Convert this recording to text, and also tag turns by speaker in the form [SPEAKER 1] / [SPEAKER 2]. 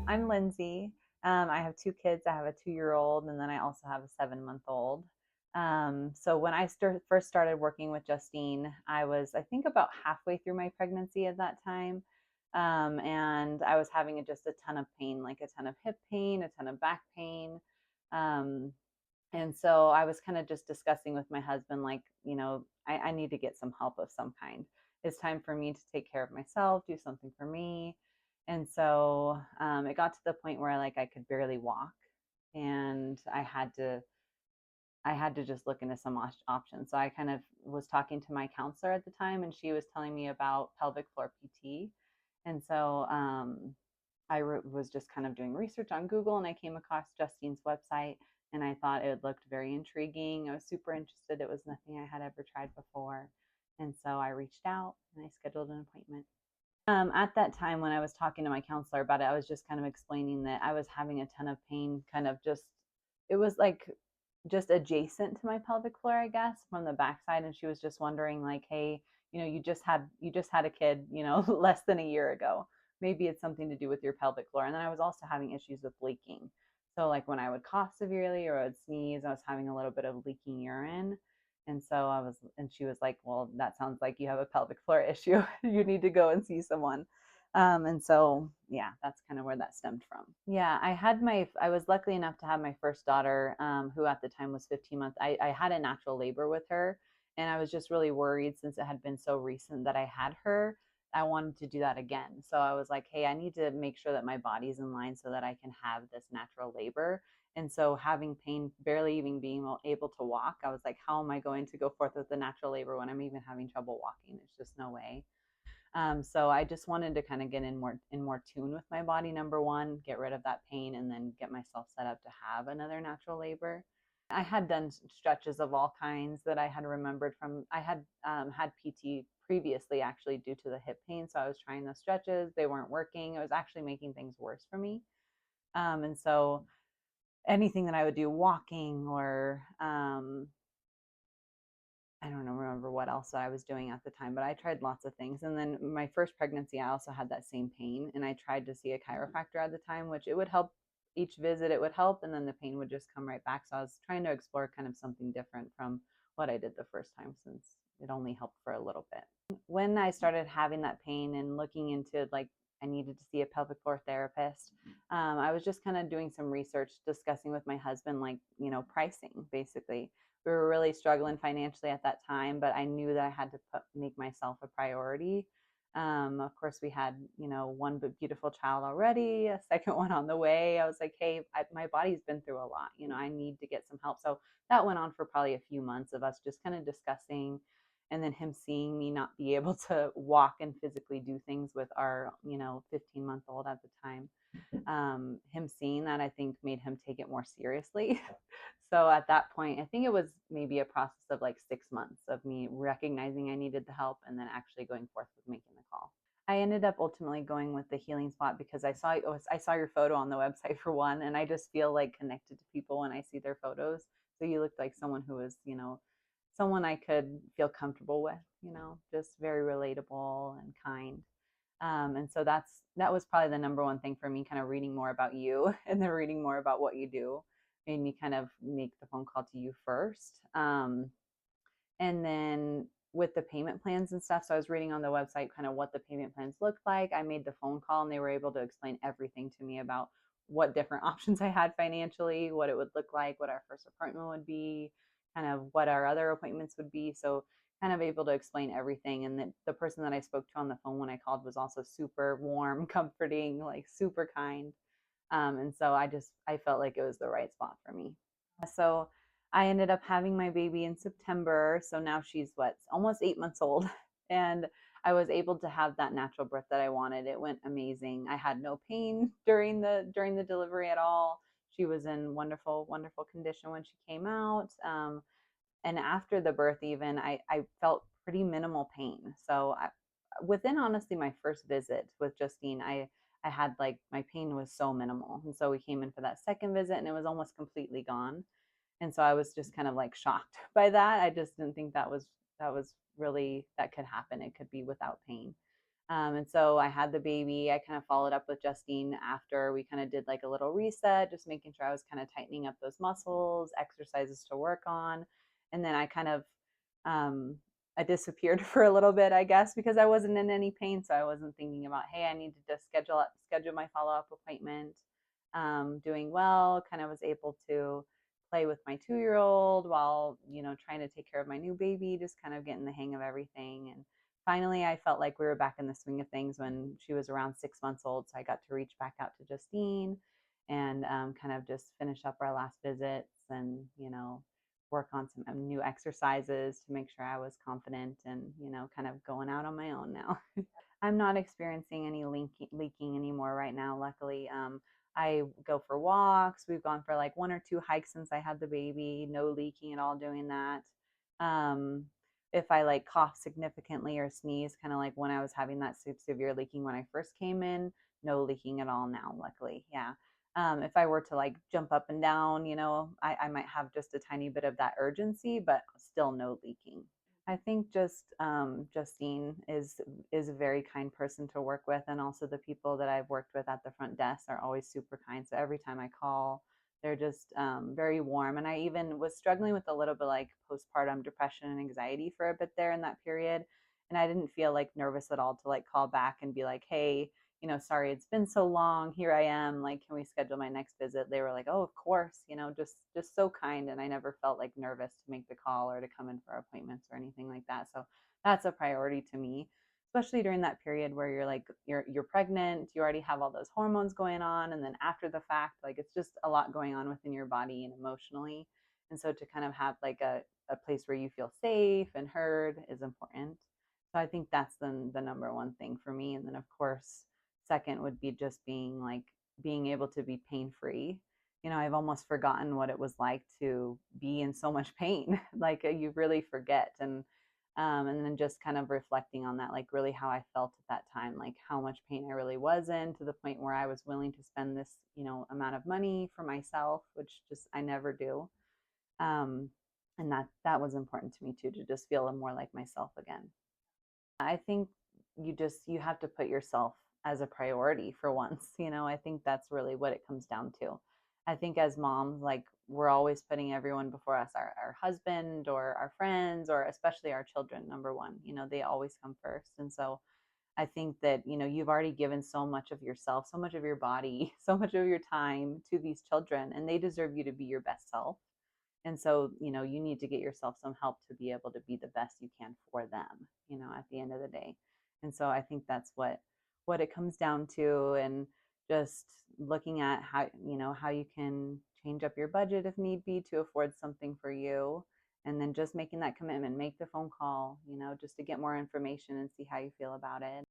[SPEAKER 1] I'm Lindsay. I have two kids. I have a 2-year-old, and then I also have a 7-month-old. So when I first started working with Justine, I was, I think, about halfway through my pregnancy at that time. And I was having just a ton of pain, like a ton of hip pain, a ton of back pain. Um, and so I was kind of just discussing with my husband, like, I need to get some help of some kind. It's time for me to take care of myself, do something for me. And so it got to the point where I could barely walk, and I had to just look into some options. So I kind of was talking to my counselor at the time, and she was telling me about pelvic floor PT. And so was just kind of doing research on Google, and I came across Justine's website, and I thought it looked very intriguing. I was super interested. It was nothing I had ever tried before. And so I reached out and I scheduled an appointment. At that time, when I was talking to my counselor about it, I was just kind of explaining that I was having a ton of pain, kind of just, it was like just adjacent to my pelvic floor, I guess, from the backside. And she was just wondering, like, hey, you just had a kid, less than a year ago. Maybe it's something to do with your pelvic floor. And then I was also having issues with leaking. So like when I would cough severely or I would sneeze, I was having a little bit of leaking urine. And she was like, well, that sounds like you have a pelvic floor issue. You need to go and see someone. And so, yeah, that's kind of where that stemmed from. Yeah, I was lucky enough to have my first daughter, who at the time was 15 months. I had a natural labor with her, and I was just really worried since it had been so recent that I had her. I wanted to do that again. So I was like, hey, I need to make sure that my body's in line so that I can have this natural labor. And so having pain, barely even being able to walk, I was like, how am I going to go forth with the natural labor when I'm even having trouble walking? There's just no way. So I just wanted to kind of get in more tune with my body. Number one, get rid of that pain, and then get myself set up to have another natural labor. I had done stretches of all kinds that I had remembered from. I had had PT previously, actually, due to the hip pain. So I was trying those stretches. They weren't working. It was actually making things worse for me. And so anything that I would do, walking or I don't know, remember what else I was doing at the time, but I tried lots of things. And then my first pregnancy, I also had that same pain, and I tried to see a chiropractor at the time, which it would help. Each visit it would help, and then the pain would just come right back. So I was trying to explore kind of something different from what I did the first time, since it only helped for a little bit. When I started having that pain and looking into, like, I needed to see a pelvic floor therapist, I was just kind of doing some research, discussing with my husband, like, pricing. Basically, we were really struggling financially at that time, but I knew that I had to make myself a priority. Of course, we had, one beautiful child already, a second one on the way. I was like, hey, my body's been through a lot. I need to get some help. So that went on for probably a few months of us just kind of discussing, and then him seeing me not be able to walk and physically do things with our, 15-month-old at the time. Him seeing that, I think, made him take it more seriously. So at that point, I think it was maybe a process of like 6 months of me recognizing I needed the help, and then actually going forth with making the call. I ended up ultimately going with the healing spot because I saw your photo on the website, for one, and I just feel like connected to people when I see their photos. So you looked like someone who was, someone I could feel comfortable with, just very relatable and kind. And so that was probably the number one thing for me. Kind of reading more about you and then reading more about what you do made me kind of make the phone call to you first. And then with the payment plans and stuff, so I was reading on the website kind of what the payment plans looked like. I made the phone call, and they were able to explain everything to me about what different options I had financially, what it would look like, what our first appointment would be, kind of what our other appointments would be. So kind of able to explain everything. And the person that I spoke to on the phone when I called was also super warm, comforting, like super kind. And so I felt like it was the right spot for me. So I ended up having my baby in September. So now she's almost 8 months old. And I was able to have that natural birth that I wanted. It went amazing. I had no pain during the delivery at all. She was in wonderful, wonderful condition when she came out. And after the birth, even I felt pretty minimal pain. So within, honestly, my first visit with Justine, I had, like, my pain was so minimal. And so we came in for that second visit, and it was almost completely gone. And so I was just kind of like shocked by that. I just didn't think that was really, that could happen. It could be without pain. And so I had the baby. I kind of followed up with Justine after we kind of did like a little reset, just making sure I was kind of tightening up those muscles, exercises to work on. And then I kind of um, I disappeared for a little bit, I guess, because I wasn't in any pain. So I wasn't thinking about, hey, I need to just schedule my follow up appointment. Doing well, kind of was able to play with my 2 year old while trying to take care of my new baby, just kind of getting the hang of everything. And finally, I felt like we were back in the swing of things when she was around 6 months old. So I got to reach back out to Justine and kind of just finish up our last visits and work on some new exercises to make sure I was confident and kind of going out on my own now. I'm not experiencing any leaking anymore right now, luckily. I go for walks. We've gone for like 1 or 2 hikes since I had the baby. No leaking at all doing that. Um, if I like cough significantly or sneeze, kind of like when I was having that severe leaking when I first came in, no leaking at all now, luckily. Yeah. If I were to like jump up and down, I might have just a tiny bit of that urgency, but still no leaking. I think just Justine is a very kind person to work with, and also the people that I've worked with at the front desk are always super kind. So every time I call, they're just very warm. And I even was struggling with a little bit like postpartum depression and anxiety for a bit there in that period, and I didn't feel like nervous at all to like call back and be like, hey, sorry, it's been so long. Here I am. Like, can we schedule my next visit? They were like, oh, of course, just so kind. And I never felt like nervous to make the call or to come in for appointments or anything like that. So that's a priority to me, especially during that period where you're like you're pregnant, you already have all those hormones going on, and then after the fact, like it's just a lot going on within your body and emotionally. And so to kind of have like a place where you feel safe and heard is important. So I think that's the number one thing for me. And then of course second would be just being able to be pain free. I've almost forgotten what it was like to be in so much pain. Like you really forget. And then just kind of reflecting on that, like really how I felt at that time, like how much pain I really was in, to the point where I was willing to spend this amount of money for myself, which just I never do. um, and that was important to me too, to just feel more like myself again. I think you have to put yourself as a priority for once. I think that's really what it comes down to. I think as moms, like we're always putting everyone before us, our husband or our friends, or especially our children, number one. They always come first. And so I think that, you've already given so much of yourself, so much of your body, so much of your time to these children, and they deserve you to be your best self. And so, you need to get yourself some help to be able to be the best you can for them, at the end of the day. And so I think that's what it comes down to. And just looking at how you can change up your budget if need be to afford something for you. And then just making that commitment, make the phone call, just to get more information and see how you feel about it.